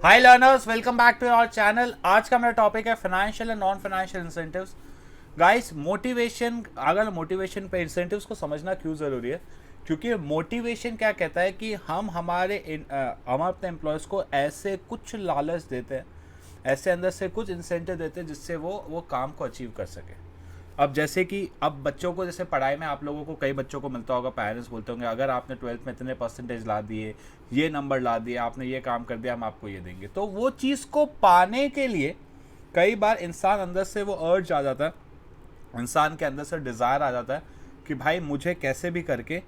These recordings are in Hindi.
Hi learners, welcome back to our channel. आज का मेरा टॉपिक है financial and non financial incentives. Guys, motivation, अगर मोटिवेशन पे इंसेंटिव्स को समझना क्यों ज़रूरी है, क्योंकि मोटिवेशन क्या कहता है कि हम अपने एम्प्लॉयज़ को ऐसे कुछ लालच देते हैं, ऐसे अंदर से कुछ इंसेंटिव देते हैं जिससे वो काम को अचीव कर सके। अब जैसे कि अब बच्चों को, जैसे पढ़ाई में आप लोगों को, कई बच्चों को मिलता होगा, पेरेंट्स बोलते होंगे अगर आपने 12th में इतने परसेंटेज ला दिए, ये नंबर ला दिए, आपने ये काम कर दिया, हम आपको ये देंगे। तो वो चीज़ को पाने के लिए कई बार इंसान अंदर से वो अर्ज आ जाता है, इंसान के अंदर से डिज़ायर आ जाता है कि भाई मुझे कैसे भी करके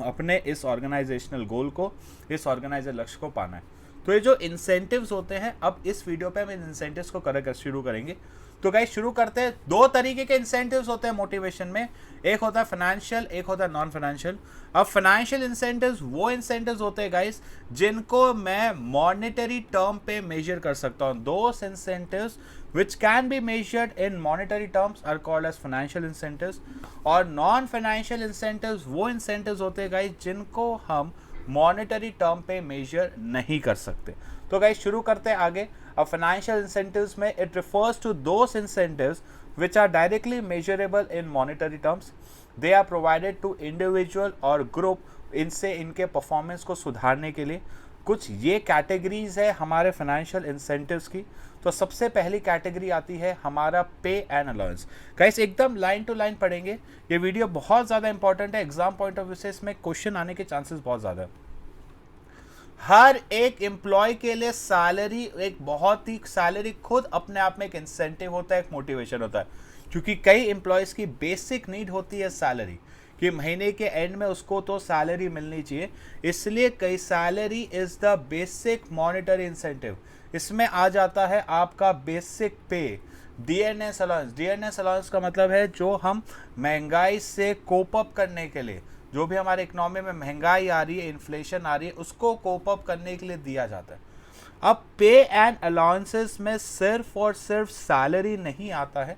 अपने इस ऑर्गेनाइजेशनल गोल को, इस ऑर्गेनाइजर लक्ष्य को पाना है। तो ये जो इंसेंटिव्स होते हैं, अब इस वीडियो पे हम इन इंसेंटिव्स को कर शुरू करेंगे। तो गाइस शुरू करते हैं। दो तरीके के इंसेंटिव्स होते हैं मोटिवेशन में, एक होता है फाइनेंशियल, एक होता है नॉन फाइनेंशियल। अब फाइनेंशियल इंसेंटिव्स वो इंसेंटिव्स होते हैं गाइस जिनको मैं मॉनेटरी टर्म पे मेजर कर सकता हूं। दोस incentives which can be measured in monetary terms are called as financial incentives। और नॉन फाइनेंशियल incentives वो incentives होते हैं गाइस जिनको हम मॉनेटरी टर्म पे मेजर नहीं कर सकते। तो गाइस शुरू करते हैं आगे। अब फाइनेंशियल इंसेंटिव्स में it refers to those incentives which are directly measurable in monetary terms. They are provided to individual और ग्रुप, इनसे इनके परफॉर्मेंस को सुधारने के लिए। कुछ ये कैटेगरीज है हमारे फाइनेंशियल इंसेंटिव्स की। तो सबसे पहली कैटेगरी आती है हमारा पे एंड अलाउंस। गाइस एकदम लाइन टू लाइन पढ़ेंगे, ये वीडियो बहुत ज़्यादा इंपॉर्टेंट है, एग्जाम पॉइंट ऑफ व्यू से इसमें क्वेश्चन आने के चांसेस बहुत ज़्यादा है। हर एक एम्प्लॉय के लिए सैलरी एक बहुत ही, सैलरी खुद अपने आप में एक इंसेंटिव होता है, एक मोटिवेशन होता है, क्योंकि कई एम्प्लॉयज़ की बेसिक नीड होती है सैलरी, कि महीने के एंड में उसको तो सैलरी मिलनी चाहिए। इसलिए कई salary is the basic monetary incentive. इसमें आ जाता है आपका बेसिक पे, डीएनएस अलाउंस। डीएनएस अलाउंस का मतलब है जो हम महंगाई से कोप अप करने के लिए, जो भी हमारे इकोनॉमी में महंगाई आ रही है, इन्फ्लेशन आ रही है, उसको कोप अप करने के लिए दिया जाता है। अब पे एंड अलाउंसेस में सिर्फ और सिर्फ सैलरी नहीं आता है,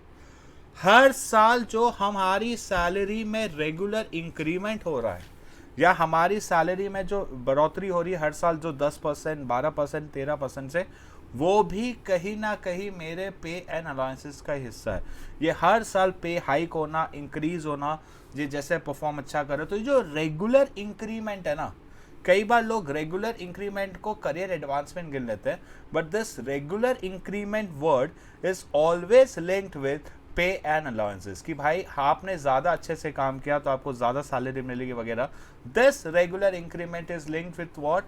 हर साल जो हमारी सैलरी में रेगुलर इंक्रीमेंट हो रहा है, या हमारी सैलरी में जो बढ़ोतरी हो रही है हर साल, जो 10%, 12%, 13% से, वो भी कहीं ना कहीं मेरे पे एंड अलाउंसेस का हिस्सा है। ये हर साल पे हाइक होना, इंक्रीज होना, ये जैसे परफॉर्म अच्छा करे, तो ये जो रेगुलर इंक्रीमेंट है ना, कई बार लोग रेगुलर इंक्रीमेंट को करियर एडवांसमेंट गिन लेते हैं, but this regular increment word is always linked with पे एंड अलाउंसेस, कि भाई आपने ज़्यादा अच्छे से काम किया तो आपको ज़्यादा सैलरी मिलेगी वगैरह। This regular increment is linked with what?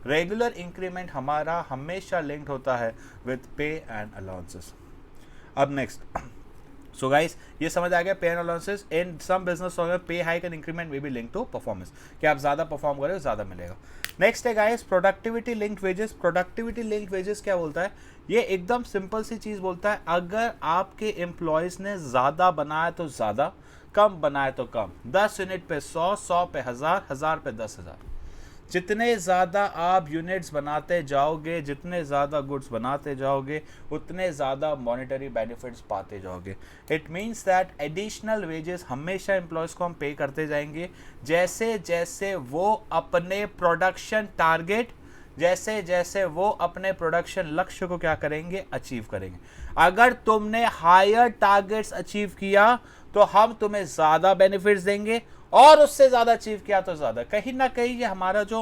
Regular increment हमारा हमेशा लिंक्ड होता है विथ पे एंड अलाउंसेस। अब नेक्स्ट, सो गाइस ये समझ आ गया, pay and allowances in some business pay hike and increment way be link to performance, कि आप ज़्यादा परफॉर्म करें ज़्यादा मिलेगा। नेक्स्ट है guys productivity linked wages. Productivity linked wages क्या बोलता है? ये एकदम सिंपल सी चीज़ बोलता है, अगर आपके एम्प्लॉयज़ ने ज़्यादा बनाया तो ज़्यादा, कम बनाए तो कम, 10 यूनिट पे 100, 100 पे 1000, 1000 पे 10,000, जितने ज़्यादा आप यूनिट्स बनाते जाओगे, जितने ज़्यादा गुड्स बनाते जाओगे, उतने ज़्यादा मॉनेटरी बेनिफिट्स पाते जाओगे। It means that additional wages हमेशा एम्प्लॉयज़ को हम पे करते जाएंगे, जैसे जैसे वो अपने प्रोडक्शन टारगेट, जैसे जैसे वो अपने प्रोडक्शन लक्ष्य को क्या करेंगे? अचीव करेंगे। अगर तुमने हायर टारगेट्स अचीव किया तो हम तुम्हें ज़्यादा बेनिफिट्स देंगे, और उससे ज़्यादा अचीव किया तो ज़्यादा। कहीं ना कहीं ये हमारा जो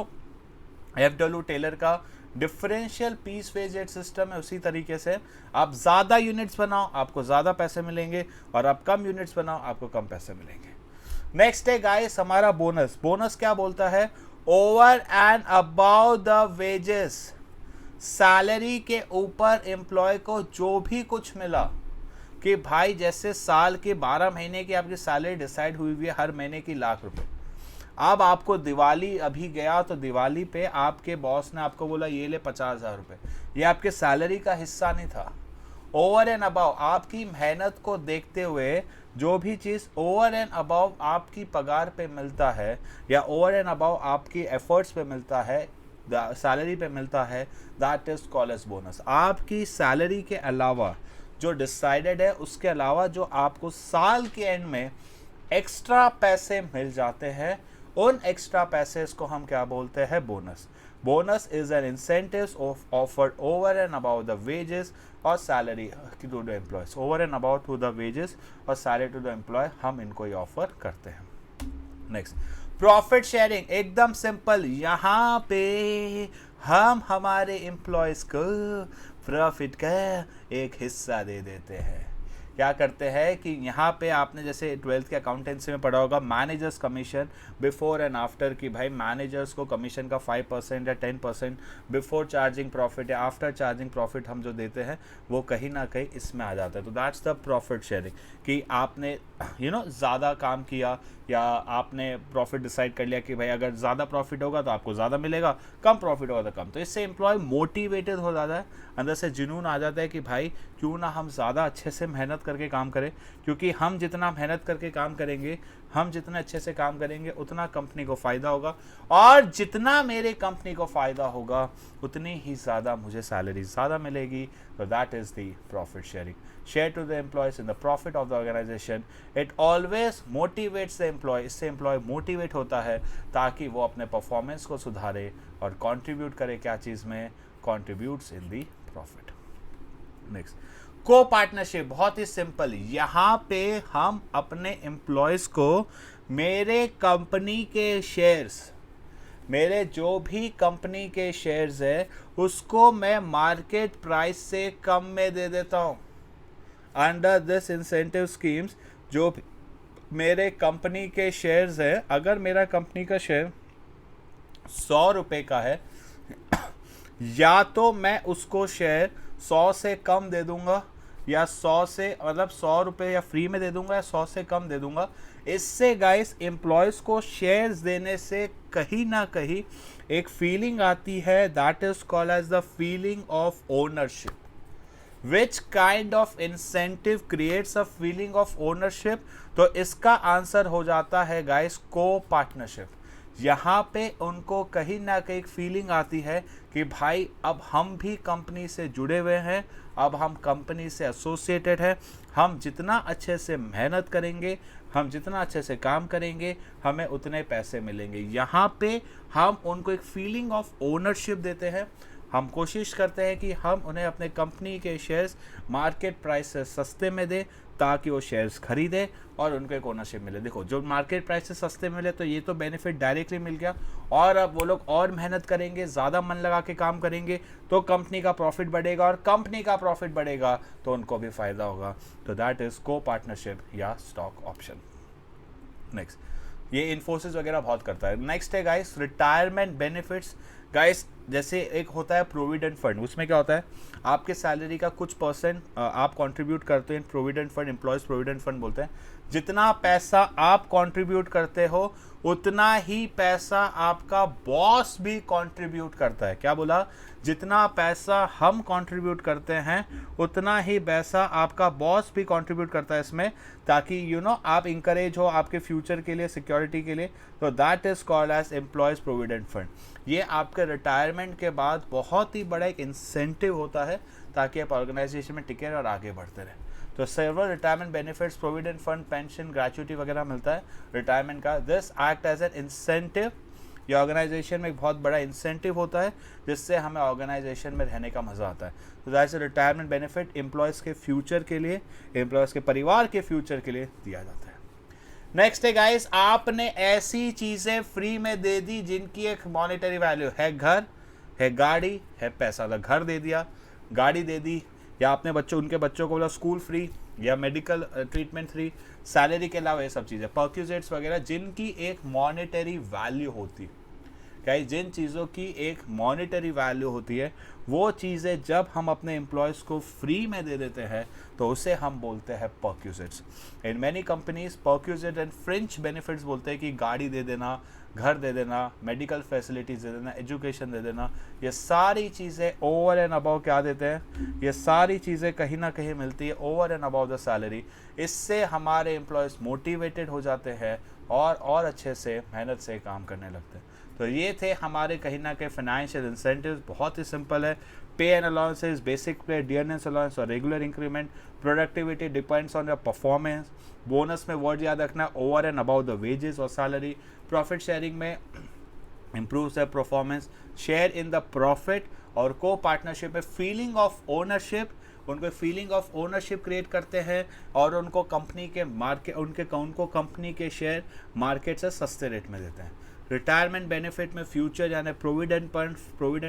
FW टेलर का डिफरेंशियल पीस वेजेड सिस्टम है, उसी तरीके से आप ज़्यादा यूनिट्स बनाओ आपको ज़्यादा पैसे मिलेंगे, और आप कम यूनिट्स बनाओ आपको कम पैसे मिलेंगे। नेक्स्ट है गाइस हमारा बोनस। बोनस क्या बोलता है? Over and about the wages, salary के ऊपर एम्प्लॉय को जो भी कुछ मिला, कि भाई जैसे साल के 12 महीने की आपकी सैलरी डिसाइड हुई हुई है, हर महीने की ₹1,00,000। अब आपको दिवाली अभी गया, तो दिवाली पे आपके बॉस ने आपको बोला ये ले ₹50,000, ये आपके सैलरी का हिस्सा नहीं था। ओवर एंड अबाव आपकी मेहनत को देखते हुए जो भी चीज़ ओवर एंड अबाव आपकी पगार पे मिलता है, या ओवर एंड अबाव आपकी एफर्ट्स पे मिलता है, सैलरी पे मिलता है, that is called as bonus. आपकी सैलरी के अलावा जो डिसाइडेड है, उसके अलावा जो आपको साल के एंड में एक्स्ट्रा पैसे मिल जाते हैं, उन एक्स्ट्रा पैसे को हम क्या बोलते हैं? Bonus. Bonus is an incentive offered over and above the wages और salary to the employees. Over and above to the wages और salary to the employee हम इनको ये offer करते हैं. नेक्स्ट, प्रॉफिट शेयरिंग एकदम सिंपल. यहाँ पे हम हमारे एम्प्लॉयज को प्रॉफिट का एक हिस्सा दे देते हैं. क्या करते हैं कि यहाँ पे आपने जैसे 12th के अकाउंटेंसी में पढ़ा होगा managers commission before and after, कि भाई मैनेजर्स को कमीशन का 5% या 10% बिफोर चार्जिंग प्रॉफिट या आफ्टर चार्जिंग प्रॉफिट हम जो देते हैं वो कहीं ना कहीं इसमें आ जाता है. तो दैट्स द प्रॉफिट शेयरिंग, कि आपने ज़्यादा काम किया या आपने प्रॉफिट डिसाइड कर लिया कि भाई अगर ज़्यादा प्रॉफिट होगा तो आपको ज़्यादा मिलेगा, कम प्रॉफिट होगा तो कम. तो इससे एम्प्लॉय मोटिवेटेड हो जाता है, अंदर से जुनून आ जाता है कि भाई क्यों ना हम ज़्यादा अच्छे से मेहनत करके काम करें, क्योंकि हम जितना मेहनत करके काम करेंगे, हम जितना अच्छे से काम करेंगे उतना कंपनी को फ़ायदा होगा, और जितना मेरे कंपनी को फ़ायदा होगा उतनी ही ज़्यादा मुझे सैलरी ज़्यादा मिलेगी. तो that is the profit sharing. Share to the employees in the profit of the organisation. It always motivates the employee. इससे एम्प्लॉय मोटिवेट होता है ताकि वो अपने परफॉर्मेंस को सुधारे और कंट्रीब्यूट करे. क्या चीज़ में? Contributes in the profit. Next, को पार्टनरशिप. बहुत ही सिंपल. यहाँ पे हम अपने एम्प्लॉयज़ को मेरे कंपनी के शेयर्स, मेरे जो भी कंपनी के शेयर्स है उसको मैं मार्केट प्राइस से कम में दे देता हूँ. अंडर दिस इंसेंटिव स्कीम्स जो भी मेरे कंपनी के शेयर्स है, अगर मेरा कंपनी का शेयर 100 रुपये का है या तो मैं उसको शेयर 100 से कम दे दूंगा, या 100 से मतलब 100 रुपये या फ्री में दे दूंगा, या 100 से कम दे दूंगा. इससे गाइस एम्प्लॉयज़ को शेयर्स देने से कहीं ना कहीं एक फीलिंग आती है, that is called as the feeling of ownership. Which kind of incentive creates a feeling of ownership? तो इसका आंसर हो जाता है गाइस को पार्टनरशिप. यहाँ पे उनको कहीं ना कहीं एक फीलिंग आती है कि भाई अब हम भी कंपनी से जुड़े हुए हैं, अब हम कंपनी से एसोसिएटेड है, हम जितना अच्छे से मेहनत करेंगे, हम जितना अच्छे से काम करेंगे, हमें उतने पैसे मिलेंगे. यहाँ पे हम उनको एक फीलिंग ऑफ ओनरशिप देते हैं. हम कोशिश करते हैं कि हम उन्हें अपने कंपनी के शेयर्स मार्केट प्राइस से सस्ते में दें ताकि वो शेयर्स खरीदें और उनको एक ओनरशिप मिले. देखो, जो मार्केट प्राइस से सस्ते मिले तो ये तो बेनिफिट डायरेक्टली मिल गया, और अब वो लोग और मेहनत करेंगे, ज़्यादा मन लगा के काम करेंगे तो कंपनी का प्रॉफिट बढ़ेगा, और कंपनी का प्रॉफिट बढ़ेगा तो उनको भी फ़ायदा होगा. तो दैट इज़ को पार्टनरशिप या स्टॉक ऑप्शन. नेक्स्ट, ये इन्फोसिस वगैरह बहुत करता है. नेक्स्ट है गाइस रिटायरमेंट बेनिफिट्स. गाइस जैसे एक होता है प्रोविडेंट फंड, उसमें क्या होता है, आपके सैलरी का कुछ परसेंट आप कंट्रीब्यूट करते हैं provident fund, employees provident fund बोलते हैं. जितना पैसा आप कंट्रीब्यूट करते हो उतना ही पैसा आपका बॉस भी कंट्रीब्यूट करता है. क्या बोला? जितना पैसा हम कंट्रीब्यूट करते हैं उतना ही पैसा आपका बॉस भी कंट्रीब्यूट करता है इसमें, ताकि आप इंकरेज हो आपके फ्यूचर के लिए, सिक्योरिटी के लिए. तो that is called as employees provident fund. ये आपके रिटायरमेंट के बाद बहुत ही बड़ा एक इंसेंटिव होता है ताकि आप ऑर्गेनाइजेशन में टिके और आगे बढ़ते रहें. तो several retirement benefits, provident fund, pension, gratuity वगैरह मिलता है रिटायरमेंट का. This act as an incentive. ये ऑर्गेनाइजेशन में एक बहुत बड़ा इंसेंटिव होता है जिससे हमें ऑर्गेनाइजेशन में रहने का मज़ा आता है. तो that's a retirement benefit employees के फ्यूचर के लिए, एम्प्लॉयज़ के परिवार के फ्यूचर के लिए दिया जाता है. नेक्स्ट है गाइस, आपने ऐसी चीज़ें फ्री में दे दी जिनकी एक मॉनेटरी वैल्यू है. घर है, गाड़ी है, पैसा. तो घर दे दिया, गाड़ी दे दी, या आपने उनके बच्चों को बोला स्कूल फ्री या मेडिकल ट्रीटमेंट फ्री, सैलरी के अलावा ये सब चीज़ें, पर्क्यूजेट्स वगैरह जिनकी एक मॉनेटरी वैल्यू होती है. गाइस जिन चीज़ों की एक मॉनेटरी वैल्यू होती है वो चीज़ें जब हम अपने एम्प्लॉयज़ को फ्री में दे देते हैं तो उसे हम बोलते हैं perquisites. In many companies perquisite and fringe benefits बोलते हैं कि गाड़ी दे देना, घर दे देना, मेडिकल फैसिलिटीज़ दे देना, एजुकेशन दे देना, ये सारी चीज़ें ओवर एंड अबव क्या देते हैं, ये सारी चीज़ें कहीं ना कहीं मिलती है over and above the salary. इससे हमारे एम्प्लॉयज़ मोटिवेटेड हो जाते हैं और अच्छे से मेहनत से काम करने लगते हैं. तो ये थे हमारे कहीं ना कहीं फाइनेंशियल इंसेंटिव्स. बहुत ही सिंपल है. पे एंड अलाउंसेस, बेसिक पे, डियरनेस अलाउंस और regular increment. Productivity depends on your performance. Bonus में वर्ड याद रखना over and about the wages और सैलरी. प्रॉफिट शेयरिंग में improves their performance, share in the profit और को पार्टनरशिप में फीलिंग ऑफ ओनरशिप, उनको फीलिंग ऑफ ओनरशिप क्रिएट करते हैं और उनको कंपनी के मार्केट उनको कंपनी के शेयर मार्केट से सस्ते रेट में देते हैं। रिटायरमेंट बेनिफिट में फ्यूचर यानी प्रोविडेंट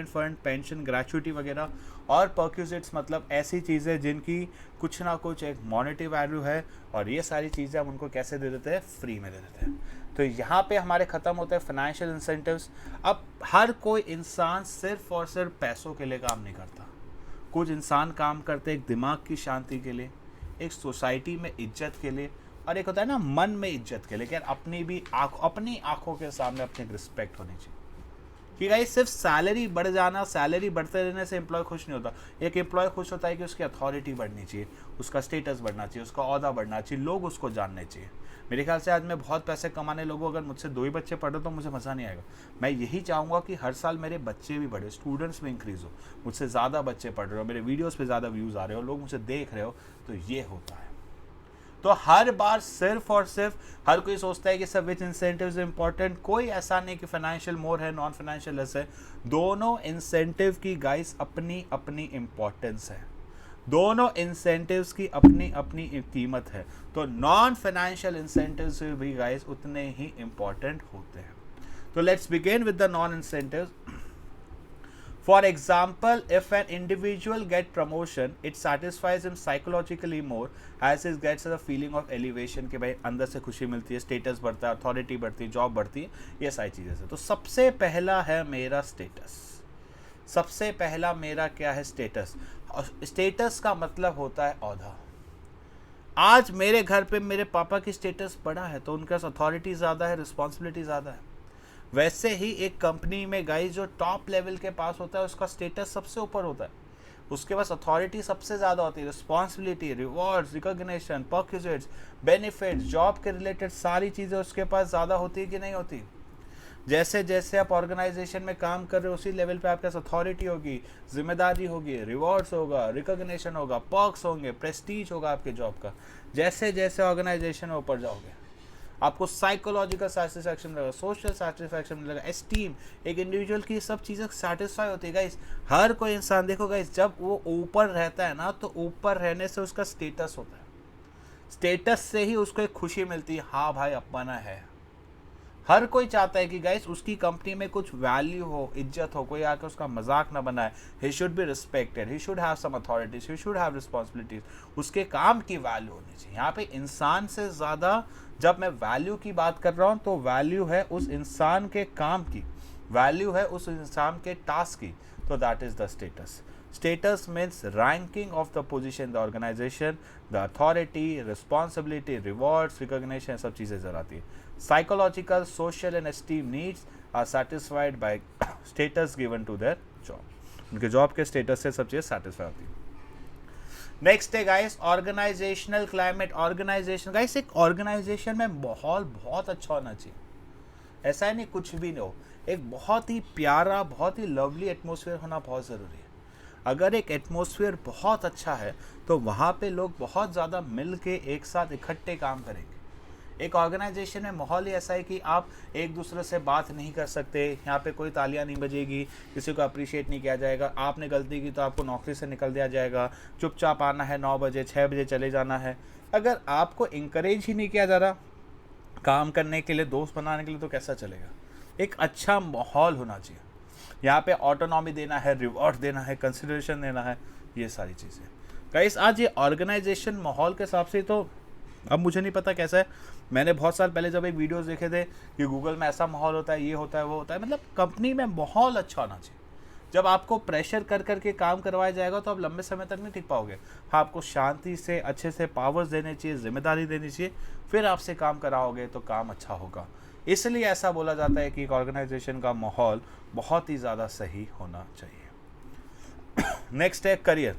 फंड, पेंशन, ग्रेचुइटी वगैरह, और परक्यूजिट्स मतलब ऐसी चीज़ें जिनकी कुछ ना कुछ एक मॉनेटरी वैल्यू है, और ये सारी चीज़ें हम उनको कैसे दे देते हैं, फ्री में दे देते हैं। तो यहाँ पे हमारे ख़त्म होते हैं फाइनेंशियल इंसेंटिव्स। अब हर कोई इंसान सिर्फ और सिर्फ पैसों के लिए काम नहीं करता, कुछ इंसान काम करते हैं एक दिमाग की शांति के लिए, एक सोसाइटी में इज्जत के लिए, और एक होता है ना मन में इज्जत के लिए कि यार अपनी आंखों के सामने अपनी रिस्पेक्ट होनी चाहिए। कि गाइस सिर्फ सैलरी बढ़ जाना, सैलरी बढ़ते रहने से एम्प्लॉय खुश नहीं होता। एक एम्प्लॉय खुश होता है कि उसकी अथॉरिटी बढ़नी चाहिए, उसका स्टेटस बढ़ना चाहिए, उसका ओहदा बढ़ना चाहिए, लोग उसको जानने चाहिए। मेरे ख्याल से आज मैं बहुत पैसे कमाने लोगों, अगर मुझसे 2 ही बच्चे पढ़ रहे तो मुझे मज़ा नहीं आएगा। मैं यही चाहूँगा कि हर साल मेरे बच्चे भी बढ़े, स्टूडेंट्स में इंक्रीज़ हो, मुझसे ज़्यादा बच्चे पढ़ रहे हो, मेरे वीडियोस पे ज़्यादा व्यूज़ आ रहे हो, लोग मुझे देख रहे हो, तो ये होता है। तो हर बार सिर्फ और सिर्फ हर कोई सोचता है कि सब विच इंसेंटिव इंपॉर्टेंट, कोई ऐसा नहीं कि फाइनेंशियल मोर है नॉन फाइनेंशियल लेस है। दोनों इंसेंटिव की गाइस अपनी अपनी इंपॉर्टेंस है, दोनों इंसेंटिव्स की अपनी अपनी कीमत है। तो नॉन फाइनेंशियल इंसेंटिव्स भी गाइस उतने ही इंपॉर्टेंट होते हैं। तो let's begin with the non incentives. For example, if an individual gets promotion, it satisfies him psychologically more as he gets a feeling of elevation कि भाई अंदर से खुशी मिलती है, स्टेटस बढ़ता है, अथॉरिटी बढ़ती है, जॉब बढ़ती है, ये सारी चीज़ें से। तो सबसे पहला है मेरा स्टेटस। सबसे पहला मेरा क्या है, स्टेटस। स्टेटस का मतलब होता है ओहदा। आज मेरे घर पे मेरे पापा की स्टेटस बड़ा है तो उनका अथॉरिटी ज़्यादा है, रिस्पॉन्सिबिलिटी ज़्यादा है। वैसे ही एक कंपनी में गाइस जो टॉप लेवल के पास होता है उसका स्टेटस सबसे ऊपर होता है, उसके पास अथॉरिटी सबसे ज़्यादा होती है, responsibility, rewards, recognition, perquisites, benefits, job के रिलेटेड सारी चीज़ें उसके पास ज़्यादा होती है कि नहीं होती। जैसे जैसे आप ऑर्गेनाइजेशन में काम कर रहे हो उसी लेवल पे आपके पास अथॉरिटी होगी, जिम्मेदारी होगी, रिवॉर्ड्स होगा, रिकॉग्निशन होगा, पर्क्स होंगे, प्रेस्टीज होगा आपके जॉब का। जैसे जैसे ऑर्गेनाइजेशन में ऊपर जाओगे आपको साइकोलॉजिकल सेटिस्फैक्शन मिलेगा, सोशल सेटिस्फैक्शन मिलेगा, एस्टीम, एक इंडिविजुअल की सब चीज़ें सेटिस्फाई होती है गाइस। हर कोई इंसान देखो गाइस जब वो ऊपर रहता है ना तो ऊपर रहने से उसका स्टेटस होता है, स्टेटस से ही उसको एक खुशी मिलती है, हाँ भाई अपना है। हर कोई चाहता है कि गाइस उसकी कंपनी में कुछ वैल्यू हो, इज्जत हो, कोई आकर उसका मजाक ना बनाए। He should be respected, he should have some authorities, he should have responsibilities, उसके काम की वैल्यू होनी चाहिए। यहाँ पे इंसान से ज़्यादा जब मैं वैल्यू की बात कर रहा हूँ तो वैल्यू है उस इंसान के काम की, वैल्यू है उस इंसान के टास्क की। तो that is the status. Status means ranking of the position in the organisation, the authority, responsibility, rewards, recognition, सब चीज़ें इधर आती है। Psychological, social and esteem needs are satisfied by status given to their job. उनके जॉब के स्टेटस से सब चीज़ें सेटिस्फाई होती है। नेक्स्ट है guys organisational climate. Organisation guys, एक ऑर्गेनाइजेशन में माहौल बहुत अच्छा होना चाहिए, ऐसा है नहीं कुछ भी नहीं हो, एक बहुत ही प्यारा, बहुत ही लवली एटमॉस्फेयर होना बहुत ज़रूरी है। अगर एक एटमॉस्फेयर बहुत अच्छा है तो वहाँ पे लोग बहुत ज़्यादा मिल के एक साथ इकट्ठे काम करेंगे। एक ऑर्गेनाइजेशन में माहौल ही ऐसा है कि आप एक दूसरे से बात नहीं कर सकते, यहाँ पे कोई तालियां नहीं बजेगी, किसी को अप्रिशिएट नहीं किया जाएगा, आपने गलती की तो आपको नौकरी से निकल दिया जाएगा, चुपचाप आना है, 9 बजे 6 बजे चले जाना है। अगर आपको इंकरेज ही नहीं किया जा रहा काम करने के लिए, दोस्त बनाने के लिए, तो कैसा चलेगा। एक अच्छा माहौल होना चाहिए, यहाँ पे ऑटोनॉमी देना है, रिवॉर्ड देना है, कंसिडरेशन देना है, ये सारी चीज़ें। गाइस आज ये ऑर्गेनाइजेशन माहौल के हिसाब से, तो अब मुझे नहीं पता कैसा है, मैंने बहुत साल पहले जब एक वीडियोस देखे थे कि गूगल में ऐसा माहौल होता है, ये होता है, वो होता है, मतलब कंपनी में माहौल अच्छा होना चाहिए। जब आपको प्रेशर कर करके काम करवाया जाएगा तो आप लंबे समय तक नहीं टिक पाओगे। हाँ, आपको शांति से अच्छे से पावर्स देने चाहिए, जिम्मेदारी देनी चाहिए, फिर आपसे काम कराओगे तो काम अच्छा होगा। इसलिए ऐसा बोला जाता है कि एक ऑर्गेनाइजेशन का माहौल बहुत ही ज़्यादा सही होना चाहिए। नेक्स्ट है करियर।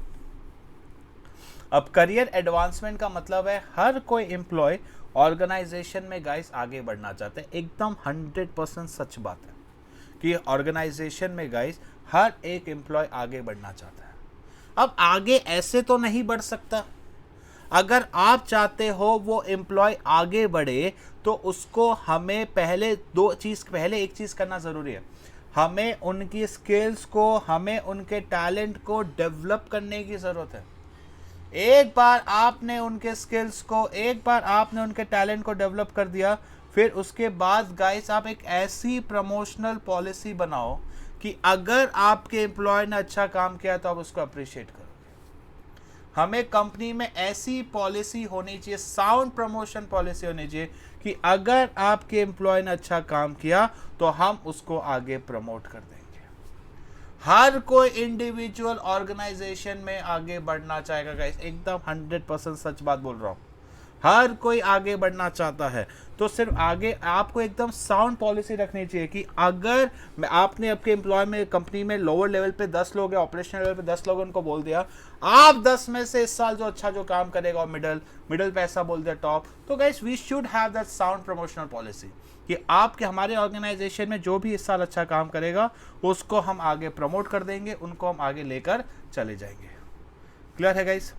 अब करियर एडवांसमेंट का मतलब है हर कोई एम्प्लॉय ऑर्गेनाइजेशन में गाइस आगे बढ़ना चाहते हैं। एकदम 100% सच बात है कि ऑर्गेनाइजेशन में गाइस हर एक एम्प्लॉय आगे बढ़ना चाहता है। अब आगे ऐसे तो नहीं बढ़ सकता, अगर आप चाहते हो वो एम्प्लॉय आगे बढ़े तो उसको हमें एक चीज़ करना ज़रूरी है। हमें उनकी स्किल्स को, हमें उनके टैलेंट को डेवलप करने की ज़रूरत है। एक बार आपने उनके स्किल्स को, एक बार आपने उनके टैलेंट को डेवलप कर दिया, फिर उसके बाद गाइस आप एक ऐसी प्रमोशनल पॉलिसी बनाओ कि अगर आपके एम्प्लॉय ने अच्छा काम किया तो आप उसको अप्रिशिएट करो। हमें कंपनी में ऐसी पॉलिसी होनी चाहिए, साउंड प्रमोशन पॉलिसी होनी चाहिए कि अगर आपके एम्प्लॉय ने अच्छा काम किया तो हम उसको आगे प्रमोट कर देंगे। हर कोई इंडिविजुअल ऑर्गेनाइजेशन में आगे बढ़ना चाहेगा गाइस, एकदम 100% सच बात बोल रहा हूँ। हर कोई आगे बढ़ना चाहता है, तो सिर्फ आगे आपको एकदम साउंड पॉलिसी रखनी चाहिए कि अगर आपने आपके एम्प्लॉय में, कंपनी में लोअर लेवल पे 10 लोग हैं, ऑपरेशनल लेवल पे 10 लोग, उनको बोल दिया आप 10 में से इस साल जो काम करेगा, और मिडल पे ऐसा बोल दिया टॉप, तो guys we should have that sound promotional policy कि आपके हमारे ऑर्गेनाइजेशन में जो भी इस साल अच्छा काम करेगा उसको हम आगे प्रमोट कर देंगे, उनको हम आगे लेकर चले जाएंगे। क्लियर है गाइस?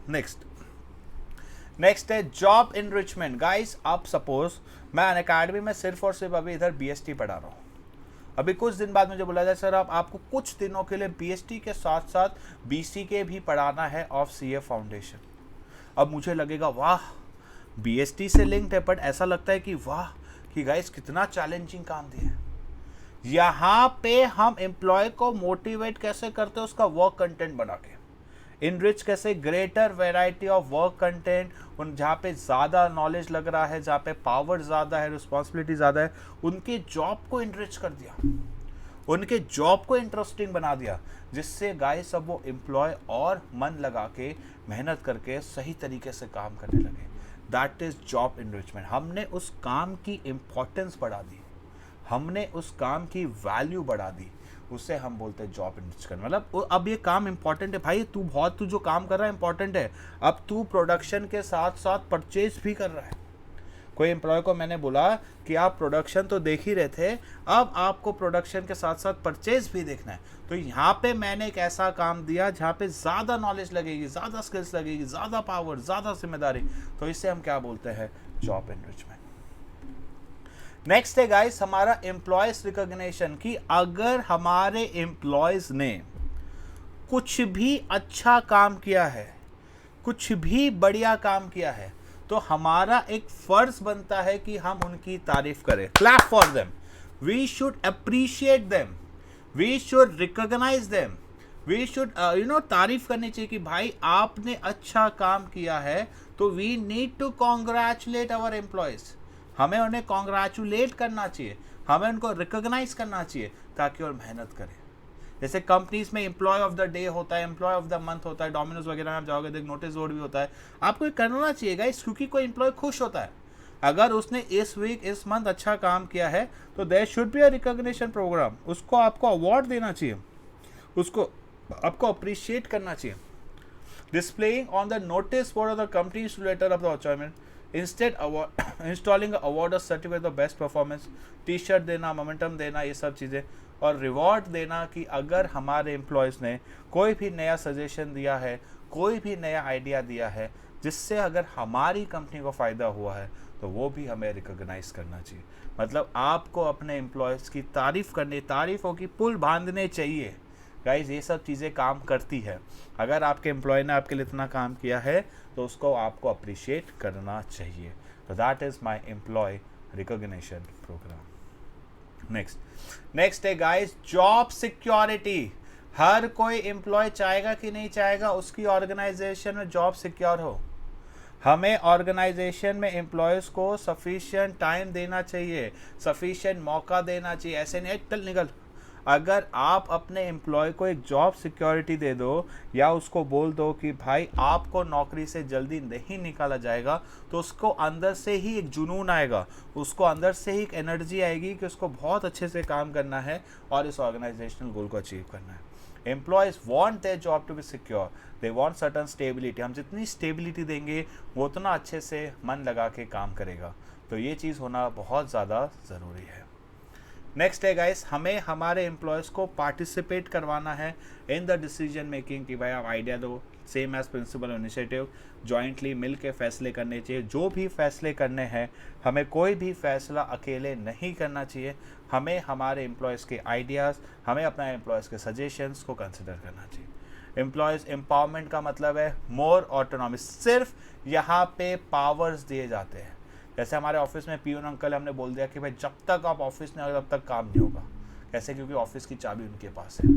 नेक्स्ट है जॉब इनरिचमेंट। गाइस आप सपोज मैं अनअकैडमी में सिर्फ और सिर्फ अभी इधर बीएसटी पढ़ा रहा हूँ, अभी कुछ दिन बाद मुझे बोला जाए सर आपको कुछ दिनों के लिए बीएसटी के साथ साथ बीसीके भी पढ़ाना है ऑफ सीए फाउंडेशन। अब मुझे लगेगा वाह बीएसटी से लिंक्ड है, बट ऐसा लगता है कि वाह कि गाइस कितना चैलेंजिंग काम दिया है। यहाँ पे हम एम्प्लॉय को मोटिवेट कैसे करते हैं, उसका वर्क कंटेंट बना के, इनरिच कैसे, greater variety of work content, उन जहाँ पे ज़्यादा नॉलेज लग रहा है, जहाँ पे पावर ज़्यादा है, रिस्पॉन्सिबिलिटी ज़्यादा है, उनके जॉब को इनरिच कर दिया, उनके जॉब को इंटरेस्टिंग बना दिया, जिससे गाइस सब वो एम्प्लॉय और मन लगा के मेहनत करके सही तरीके से काम करने लगे। That is job enrichment. हमने उस काम की इम्पोर्टेंस बढ़ा दी, हमने उस काम की वैल्यू बढ़ा दी, उससे हम बोलते हैं जॉब इनरिचमेंट। मतलब अब ये काम इंपॉर्टेंट है भाई, तू जो काम कर रहा है इंपॉर्टेंट है, अब तू प्रोडक्शन के साथ साथ परचेज भी कर रहा है। कोई एम्प्लॉय को मैंने बोला कि आप प्रोडक्शन तो देख ही रहे थे, अब आपको प्रोडक्शन के साथ साथ परचेज भी देखना है, तो यहाँ पे मैंने एक ऐसा काम दिया जहाँ पे ज़्यादा नॉलेज लगेगी, ज़्यादा स्किल्स लगेगी, ज़्यादा पावर, ज़्यादा जिम्मेदारी, तो इससे हम क्या बोलते हैं जॉब इनरिचमेंट। नेक्स्ट है गाइस हमारा एम्प्लॉयज रिकॉग्निशन, कि अगर हमारे एम्प्लॉयज ने कुछ भी अच्छा काम किया है, कुछ भी बढ़िया काम किया है, तो हमारा एक फर्ज बनता है कि हम उनकी तारीफ करें। Clap for them, we should appreciate them, we should recognise them, we should तारीफ करनी चाहिए कि भाई आपने अच्छा काम किया है, तो we need to congratulate our employees. हमें उन्हें कॉन्ग्रेचुलेट करना चाहिए, हमें उनको रिकॉग्नाइज करना चाहिए ताकि और मेहनत करें। जैसे कंपनीज में एम्प्लॉय ऑफ द डे होता है, एम्प्लॉय ऑफ द मंथ होता है, डोमिनोज वगैरह में आप जाओगे देख नोटिस बोर्ड भी होता है, आपको ये करना चाहिए गाइस, क्योंकि कोई एम्प्लॉय खुश होता है अगर उसने इस वीक इस मंथ अच्छा काम किया है, तो there should be a recognition programme, उसको आपको अवार्ड देना चाहिए, उसको आपको अप्रिशिएट करना चाहिए। Displaying on the notice board of the company's letter of the achievement, instead installing award of certificate of best performance, t shirt देना, मोमेंटम देना, ये सब चीज़ें, और रिवॉर्ड देना कि अगर हमारे एम्प्लॉयज़ ने कोई भी नया सजेशन दिया है, कोई भी नया आइडिया दिया है, जिससे अगर हमारी कंपनी को फ़ायदा हुआ है, तो वो भी हमें रिकॉग्नाइज करना चाहिए। मतलब आपको अपने एम्प्लॉयज़ की तारीफ़ करनी, तारीफ़ों की पुल बांधने चाहिए गाइज, ये सब चीज़ें काम करती है। अगर आपके एम्प्लॉय ने आपके लिए इतना काम किया है तो उसको आपको अप्रिशिएट करना चाहिए। तो that is my employee recognition programme. Next है गाइज जॉब सिक्योरिटी। हर कोई एम्प्लॉय चाहेगा कि नहीं चाहेगा उसकी ऑर्गेनाइजेशन में जॉब सिक्योर हो। हमें ऑर्गेनाइजेशन में एम्प्लॉयज़ को सफिशिएंट टाइम देना चाहिए, सफिशिएंट मौका देना चाहिए। ऐसे नहीं चल निकल। अगर आप अपने एम्प्लॉय को एक जॉब सिक्योरिटी दे दो या उसको बोल दो कि भाई आपको नौकरी से जल्दी नहीं निकाला जाएगा, तो उसको अंदर से ही एक जुनून आएगा, उसको अंदर से ही एक एनर्जी आएगी कि उसको बहुत अच्छे से काम करना है और इस ऑर्गेनाइजेशनल गोल को अचीव करना है। Employees want their job to be secure, they want certain stability. हम जितनी स्टेबिलिटी देंगे वो उतना अच्छे से मन लगा के काम करेगा। तो ये चीज़ होना बहुत ज़्यादा ज़रूरी है। नेक्स्ट है गाइस, हमें हमारे एम्प्लॉयज़ को पार्टिसिपेट करवाना है इन द डिसीजन मेकिंग कि भाई आप आइडिया दो, same as principle initiative, jointly मिल के फैसले करने चाहिए। जो भी फैसले करने हैं, हमें कोई भी फैसला अकेले नहीं करना चाहिए, हमें हमारे एम्प्लॉयज़ के आइडियाज़, हमें अपना एम्प्लॉयज़ के सजेशंस को कंसिडर करना चाहिए। एम्प्लॉयज़ एम्पावरमेंट का मतलब है मोर ऑटोनॉमी, सिर्फ यहाँ पे पावर्स दिए जाते हैं। जैसे हमारे ऑफिस में पीयून अंकल, हमने बोल दिया कि भाई जब तक आप ऑफिस में आओ तब तक काम नहीं होगा। कैसे? क्योंकि ऑफिस की चाबी उनके पास है।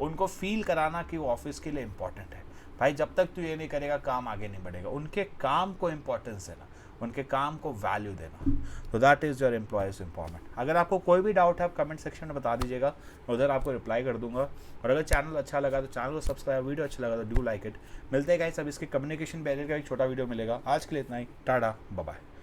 उनको फील कराना कि वो ऑफिस के लिए इंपॉर्टेंट है। भाई जब तक तू ये नहीं करेगा काम आगे नहीं बढ़ेगा। उनके काम को इंपॉर्टेंस देना, उनके काम को वैल्यू देना। तो that is your employees empowerment. अगर आपको कोई भी डाउट है आप कमेंट सेक्शन में बता दीजिएगा, मैं उधर आपको रिप्लाई कर दूंगा। और अगर चैनल अच्छा लगा तो चैनल को सब्सक्राइब, वीडियो अच्छा लगा तो डू लाइक इट। मिलते हैं गाइस, अब इसके कम्युनिकेशन बैरियर का एक छोटा वीडियो मिलेगा। आज के लिए इतना ही, टाटा बाय बाय।